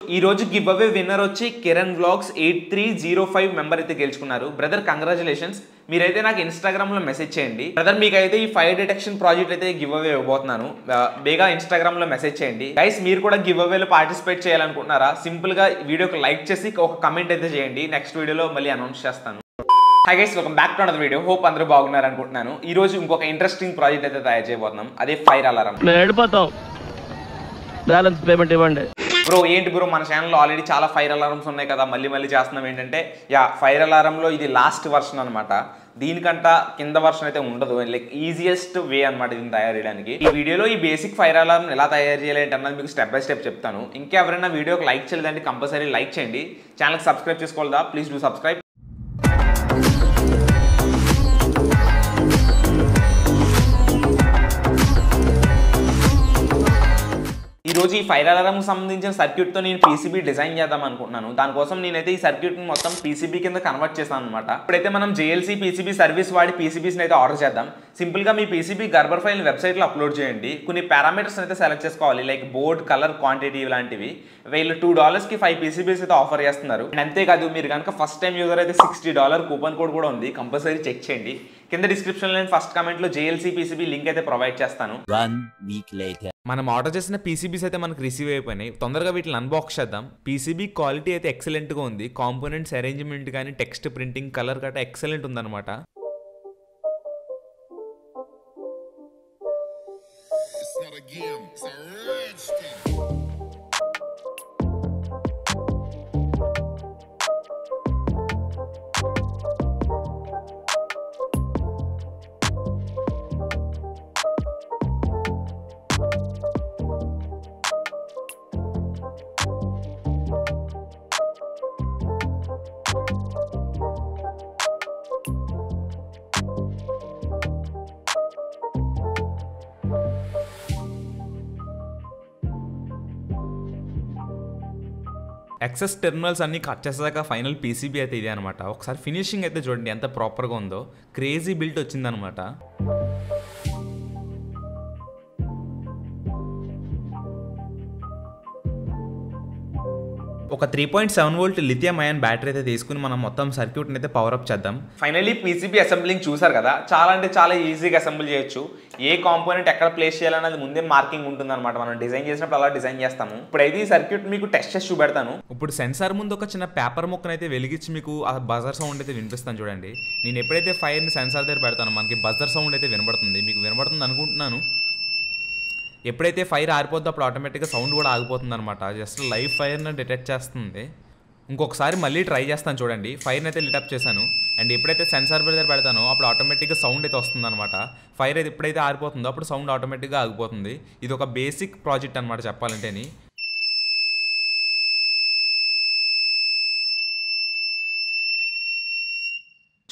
ఈ రోజు give away winner వచ్చి కిరణ్ వ్లాగ్స్ 8305 మెంబర్ అయితే గెలుచుకున్నారు. Brother congratulations. మీరైతే నాకు ఇన్స్టాగ్రామ్ లో మెసేజ్ చేయండి. బ్రదర్ మీకైతే ఈ ఫైర్ డిటెక్షన్ ప్రాజెక్ట్ అయితే గివ్ అవే ఇవ్వబోతున్నాను. బేగా ఇన్స్టాగ్రామ్ లో మెసేజ్ చేయండి. గైస్ మీరు కూడా గివ్ అవేలో పార్టిసిపేట్ చేయాలనుకుంటున్నారా? సింపుల్ గా వీడియోకి లైక్ చేసి ఒక కమెంట్ అయితే చేయండి. నెక్స్ట్ వీడియోలో మళ్ళీ అనౌన్స్ చేస్తాను. Hi guys, welcome back to another video. Hope అందరూ బాగున్నారు అనుకుంటున్నాను. ఈ రోజు ఇంకొక ఇంట్రెస్టింగ్ ప్రాజెక్ట్ అయితే తయారు చేయబోతున్నాం. అదే ఫైర్ అలారం. బ్యాలెన్స్ పేమెంట్ ఇవ్వండి బ్రో. ఏంటి బ్రో, మన ఛానల్లో ఆల్రెడీ చాలా ఫైర్ అలారమ్స్ ఉన్నాయి కదా, మళ్ళీ చేస్తున్నాం. ఏంటంటే ఫైర్ అలారంలో ఇది లాస్ట్ వర్షన్ అనమాట. దీనికంట కింద వర్షన్ అయితే ఉండదు. లైక్ ఈజియెస్ట్ వే అనమాట దీన్ని తయారు చేయడానికి. ఈ వీడియోలో ఈ బేసిక్ ఫైర్ అలారం ఎలా తయారు చేయాలి అన్నది మీకు స్టెప్ బై స్టెప్ చెప్తాను. ఇంకా ఎవరైనా వీడియోకి లైక్ చేయలేదంటే కంపల్సరీ లైక్ చేయండి. ఛానల్కి సబ్స్క్రైబ్ చేసుకోవాలా, ప్లీజ్ డూ సబ్స్క్రైబ్. ఈ రోజు ఈ ఫైర్ అలారం సంబంధించిన సర్క్యూట్ తో నేను పీసీబీ డిజైన్ చేద్దాం అనుకుంటున్నాను. దానికోసం నేనైతే ఈ సర్క్యూట్ ని మొత్తం పీసీబీ కింద కన్వర్ట్ చేశాను అనమాట. ఇప్పుడైతే మనం జేఎల్సీ పీసీబీ సర్వీస్ వాడి పీసీబీస్ అయితే ఆర్డర్ చేద్దాం. సింపుల్ గా మీ పీసీబీ గర్బర్ ఫైల్ వెబ్సైట్ లో అప్లోడ్ చేయండి. కొన్ని పారామీటర్స్ అయితే సెలెక్ట్ చేసుకోవాలి, లైక్ బోర్డ్, కలర్, క్వాంటిటీ లాంటివి. వీళ్ళు $2 కి 5 పీసీబీస్ అయితే ఆఫర్ చేస్తున్నారు. అండ్ అంతేకాదు, మీరు కనుక ఫస్ట్ టైం యూజర్ అయితే $60 కూపన్ కోడ్ కూడా ఉంది, కంపల్సరీ చెక్ చేయండి. కింద డిస్క్రిప్షన్ లో ఫస్ట్ కామెంట్ లో జేఎల్సీ పీసీబీ లింక్ అయితే ప్రొవైడ్ చేస్తాను. మనం ఆర్డర్ చేసిన పీసీబీస్ అయితే మనకు రిసీవ్ అయిపోయినాయి. తొందరగా వీటిని అన్బాక్స్ చేద్దాం. పీసీబీ క్వాలిటీ అయితే ఎక్సలెంట్ గా ఉంది. కాంపోనెంట్స్ అరేంజ్మెంట్ కానీ, టెక్స్ట్ ప్రింటింగ్, కలర్ గట్రా ఎక్సలెంట్ ఉందన్నమాట. ఎక్సెస్ టెర్మినల్స్ అన్ని కట్ చేసాక ఫైనల్ పీసీబీ అయితే ఇదే అనమాట. ఒకసారి ఫినిషింగ్ అయితే చూడండి ఎంత ప్రాపర్గా ఉందో. క్రేజీ బిల్ట్ వచ్చిందనమాట. ఒక 3.7 వోల్ట్ లిథియం అయాన్ బ్యాటరీ అయితే తీసుకుని మనం మొత్తం సర్క్యూట్ని అయితే పవర్ అప్ చేద్దాం. ఫైనల్లీ పీసీబీ అసెంబ్లింగ్ చూసారు కదా, చాలా అంటే చాలా ఈజీగా అసెంబుల్ చేయొచ్చు. ఏ కాంపోనెంట్ ఎక్కడ ప్లేస్ చేయాలన్నది ముందే మార్కింగ్ ఉంటుంది అనమాట. మనం డిజైన్ చేసినప్పుడు అలా డిజైన్ చేస్తాము. ఇప్పుడైతే ఈ సర్క్యూట్ మీకు టెస్ట్ చేసి చూపెడతాను. ఇప్పుడు సెన్సార్ ముందు ఒక చిన్న పేపర్ ముక్కనైతే వెలిగించి మీకు ఆ బజర్ సౌండ్ అయితే వినిపిస్తాను చూడండి. నేను ఎప్పుడైతే ఫైర్ని సెన్సార్ దగ్గర పెడతాను మనకి బజర్ సౌండ్ అయితే వినబడుతుంది. మీకు వినబడుతుంది అనుకుంటున్నాను. ఎప్పుడైతే ఫైర్ ఆరిపోద్దో అప్పుడు ఆటోమేటిక్గా సౌండ్ కూడా ఆగిపోతుంది అనమాట. జస్ట్ లైవ్ ఫైర్ని డిటెక్ట్ చేస్తుంది. ఇంకొకసారి మళ్ళీ ట్రై చేస్తాను చూడండి. ఫైర్ని అయితే లిటప్ చేశాను. అండ్ ఎప్పుడైతే సెన్సార్ దగ్గర పెడతానో అప్పుడు ఆటోమేటిక్గా సౌండ్ అయితే వస్తుంది అనమాట. ఫైర్ అయితే ఎప్పుడైతే ఆరిపోతుందో అప్పుడు సౌండ్ ఆటోమేటిక్గా ఆగిపోతుంది. ఇది ఒక బేసిక్ ప్రాజెక్ట్ అనమాట చెప్పాలంటేని.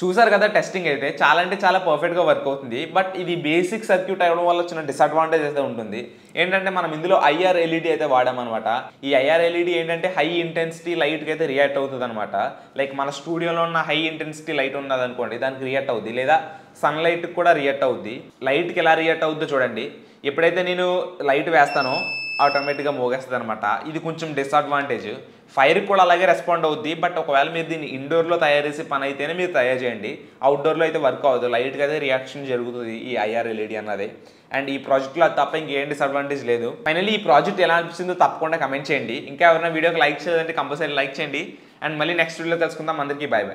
చూసారు కదా, టెస్టింగ్ అయితే చాలా అంటే చాలా పర్ఫెక్ట్గా వర్క్ అవుతుంది. బట్ ఇది బేసిక్ సర్క్యూట్ అవ్వడం వల్ల చిన్న డిసడ్వాంటేజ్ అయితే ఉంటుంది. ఏంటంటే మనం ఇందులో ఐఆర్ ఎల్ఈడి అయితే వాడామన్నమాట. ఈ ఐఆర్ ఎల్ఈడి ఏంటంటే హై ఇంటెన్సిటీ లైట్కి అయితే రియాక్ట్ అవుతుంది అనమాట. లైక్ మన స్టూడియోలో ఉన్న హై ఇంటెన్సిటీ లైట్ ఉన్నది అనుకోండి, దానికి రియాక్ట్ అవుద్ది. లేదా సన్లైట్కి కూడా రియాక్ట్ అవుద్ది. లైట్కి ఎలా రియాక్ట్ అవుద్దో చూడండి. ఎప్పుడైతే నేను లైట్ వేస్తానో ఆటోమేటిక్గా మోగేస్తుంది అనమాట. ఇది కొంచెం డిసడ్వాంటేజ్. ఫైర్కి కూడా అలాగే రెస్పాండ్ అవుద్ది. బట్ ఒకవేళ మీరు దీన్ని ఇండోర్లో తయారు చేసే పని అయితేనే మీరు తయారు చేయండి. అవుట్డోర్లో అయితే వర్క్ అవ్వదు. లైట్గా అయితే రియాక్షన్ జరుగుతుంది ఈ ఐఆర్ ఎల్ఈడి అన్నది. అండ్ ఈ ప్రాజెక్ట్లో అది తప్ప ఇంకేం డిసడ్వాంటేజ్ లేదు. ఫైనల్లీ ఈ ప్రాజెక్ట్ ఎలా అనిపిస్తుందో తప్పకుండా కమెంట్ చేయండి. ఇంకా ఎవరైనా వీడియోకి లైక్ చేయాలంటే కంపల్సరీ లైక్ చేయండి. అండ్ మళ్ళీ నెక్స్ట్ వీడియోలో కలుసుకుందాం. అందరికీ బై బై.